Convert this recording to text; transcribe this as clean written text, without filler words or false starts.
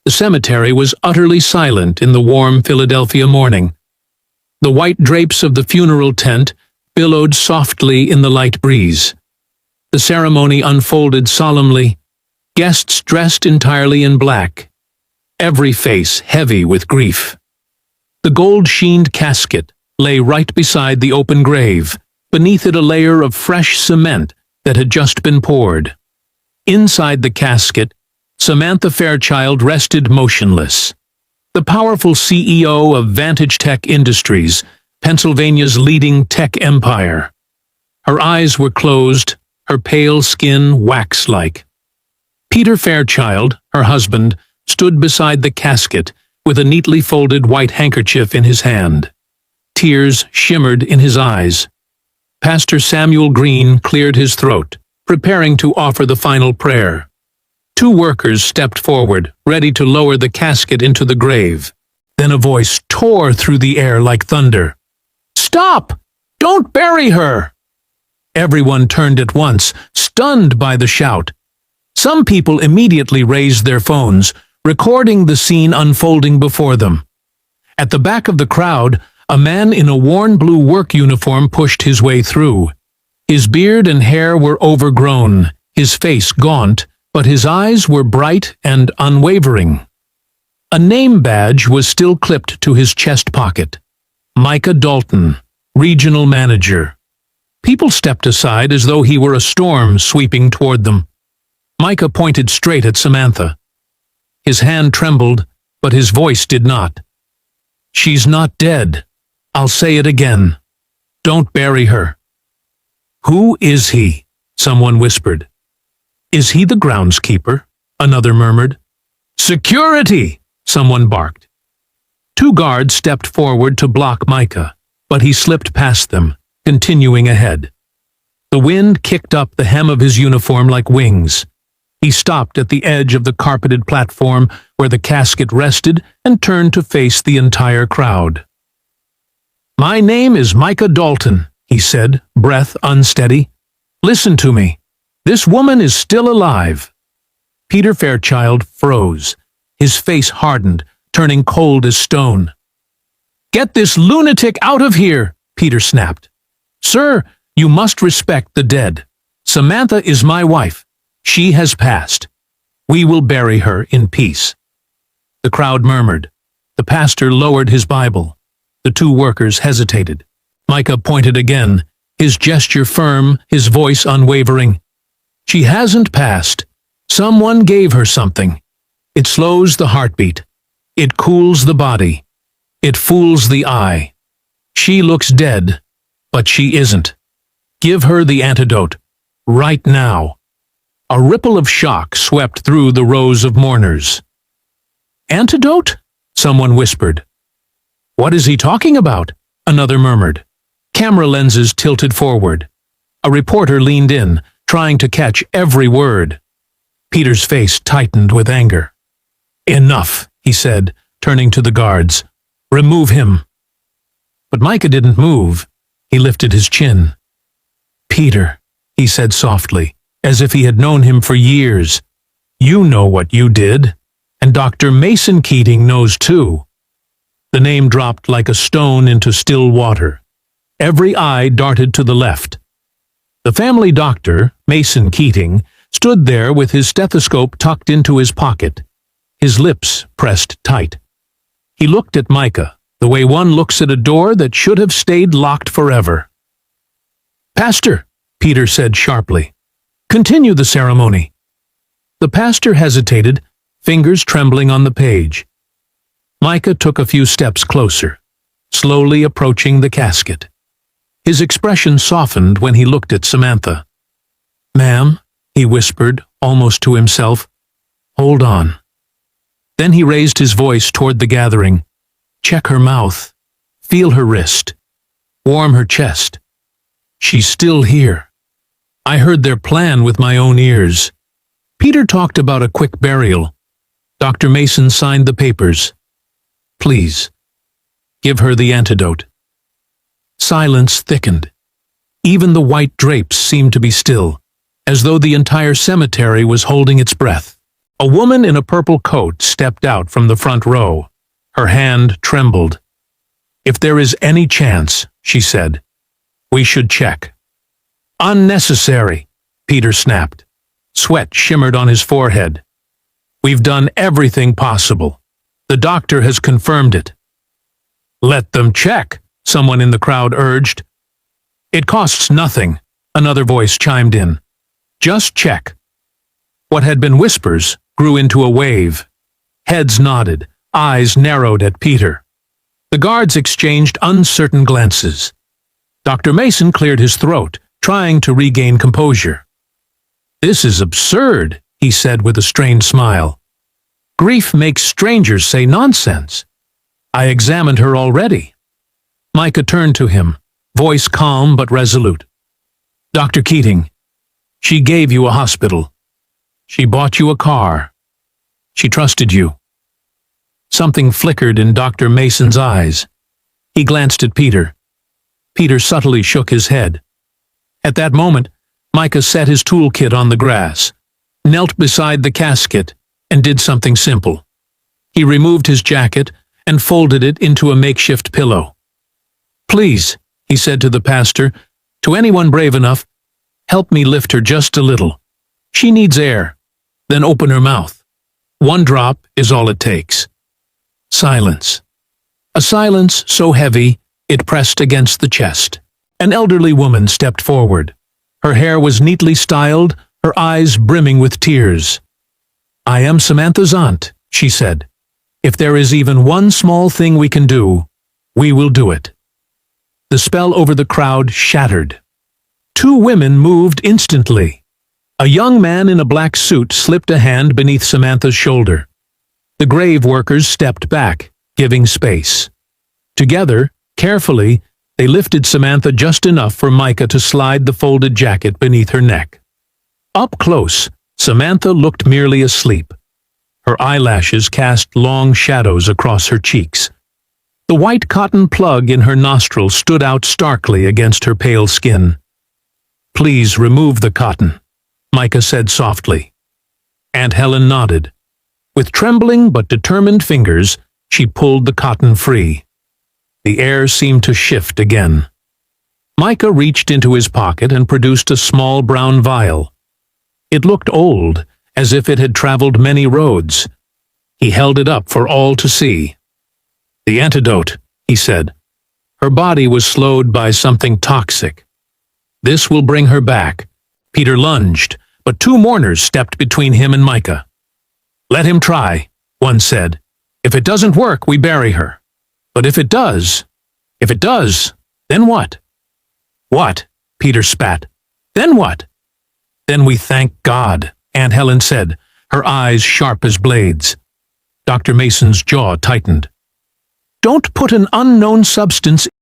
The cemetery was utterly silent in the warm Philadelphia morning. The white drapes of the funeral tent billowed softly in the light breeze. The ceremony unfolded solemnly, guests dressed entirely in black, every face heavy with grief. The gold-sheened casket lay right beside the open grave, beneath it a layer of fresh cement that had just been poured. Inside the casket, Samantha Fairchild rested motionless. The powerful CEO of Vantage Tech Industries, Pennsylvania's leading tech empire. Her eyes were closed, her pale skin wax-like. Peter Fairchild, her husband, stood beside the casket with a neatly folded white handkerchief in his hand. Tears shimmered in his eyes. Pastor Samuel Green cleared his throat, preparing to offer the final prayer. Two workers stepped forward, ready to lower the casket into the grave. Then a voice tore through the air like thunder. "Stop! Don't bury her!" Everyone turned at once, stunned by the shout. Some people immediately raised their phones, recording the scene unfolding before them. At the back of the crowd, a man in a worn blue work uniform pushed his way through. His beard and hair were overgrown, his face gaunt, but his eyes were bright and unwavering. A name badge was still clipped to his chest pocket. Micah Dalton, regional manager. People stepped aside as though he were a storm sweeping toward them. Micah pointed straight at Samantha. His hand trembled, but his voice did not. "She's not dead. I'll say it again. Don't bury her." "Who is he?" someone whispered. "Is he the groundskeeper?" another murmured. "Security!" someone barked. Two guards stepped forward to block Micah, but he slipped past them, continuing ahead. The wind kicked up the hem of his uniform like wings. He stopped at the edge of the carpeted platform where the casket rested and turned to face the entire crowd. "My name is Micah Dalton," he said, breath unsteady. "Listen to me. This woman is still alive." Peter Fairchild froze. His face hardened, turning cold as stone. "Get this lunatic out of here," Peter snapped. "Sir, you must respect the dead. Samantha is my wife. She has passed. We will bury her in peace." The crowd murmured. The pastor lowered his Bible. The two workers hesitated. Micah pointed again, his gesture firm, his voice unwavering. "She hasn't passed. Someone gave her something. It slows the heartbeat. It cools the body. It fools the eye. She looks dead, but she isn't. Give her the antidote. Right now." A ripple of shock swept through the rows of mourners. "Antidote?" someone whispered. "What is he talking about?" another murmured. Camera lenses tilted forward. A reporter leaned in, trying to catch every word. Peter's face tightened with anger. "Enough," he said, turning to the guards. "Remove him." But Micah didn't move. He lifted his chin. "Peter," he said softly, as if he had known him for years, "you know what you did, and Dr. Mason Keating knows too." The name dropped like a stone into still water. Every eye darted to the left. The family doctor, Mason Keating, stood there with his stethoscope tucked into his pocket, his lips pressed tight. He looked at Micah, the way one looks at a door that should have stayed locked forever. "Pastor," Peter said sharply, "continue the ceremony." The pastor hesitated, fingers trembling on the page. Micah took a few steps closer, slowly approaching the casket. His expression softened when he looked at Samantha. "Ma'am," he whispered, almost to himself, "hold on." Then he raised his voice toward the gathering. "Check her mouth. Feel her wrist. Warm her chest. She's still here. I heard their plan with my own ears." Peter talked about a quick burial. Dr. Mason signed the papers. "Please, give her the antidote." Silence thickened. Even the white drapes seemed to be still, as though the entire cemetery was holding its breath. A woman in a purple coat stepped out from the front row. Her hand trembled. "If there is any chance," she said, "we should check." "Unnecessary," Peter snapped. Sweat shimmered on his forehead. "We've done everything possible. The doctor has confirmed it." "Let them check," someone in the crowd urged. "It costs nothing," another voice chimed in. "Just check." What had been whispers grew into a wave. Heads nodded, eyes narrowed at Peter. The guards exchanged uncertain glances. Dr. Mason cleared his throat, trying to regain composure. "This is absurd," he said with a strained smile. "Grief makes strangers say nonsense. I examined her already." Micah turned to him, voice calm but resolute. "Dr. Keating, she gave you a hospital. She bought you a car. She trusted you." Something flickered in Dr. Mason's eyes. He glanced at Peter. Peter subtly shook his head. At that moment, Micah set his toolkit on the grass, knelt beside the casket, and did something simple. He removed his jacket and folded it into a makeshift pillow. "Please," he said to the pastor, "to anyone brave enough, help me lift her just a little. She needs air. Then open her mouth. One drop is all it takes." Silence. A silence so heavy it pressed against the chest. An elderly woman stepped forward. Her hair was neatly styled, her eyes brimming with tears. "I am Samantha's aunt," she said. "If there is even one small thing we can do, we will do it." The spell over the crowd shattered. Two women moved instantly. A young man in a black suit slipped a hand beneath Samantha's shoulder. The grave workers stepped back, giving space. Together, carefully, they lifted Samantha just enough for Micah to slide the folded jacket beneath her neck. Up close, Samantha looked merely asleep. Her eyelashes cast long shadows across her cheeks. The white cotton plug in her nostril stood out starkly against her pale skin. "Please remove the cotton," Micah said softly. Aunt Helen nodded. With trembling but determined fingers, she pulled the cotton free. The air seemed to shift again. Micah reached into his pocket and produced a small brown vial. It looked old, as if it had traveled many roads. He held it up for all to see. "The antidote," he said. "Her body was slowed by something toxic. This will bring her back." Peter lunged, but two mourners stepped between him and Micah. "Let him try," one said. "If it doesn't work, we bury her. But if it does, then what?" "What?" Peter spat. "Then what?" "Then we thank God," Aunt Helen said, her eyes sharp as blades. Dr. Mason's jaw tightened. "Don't put an unknown substance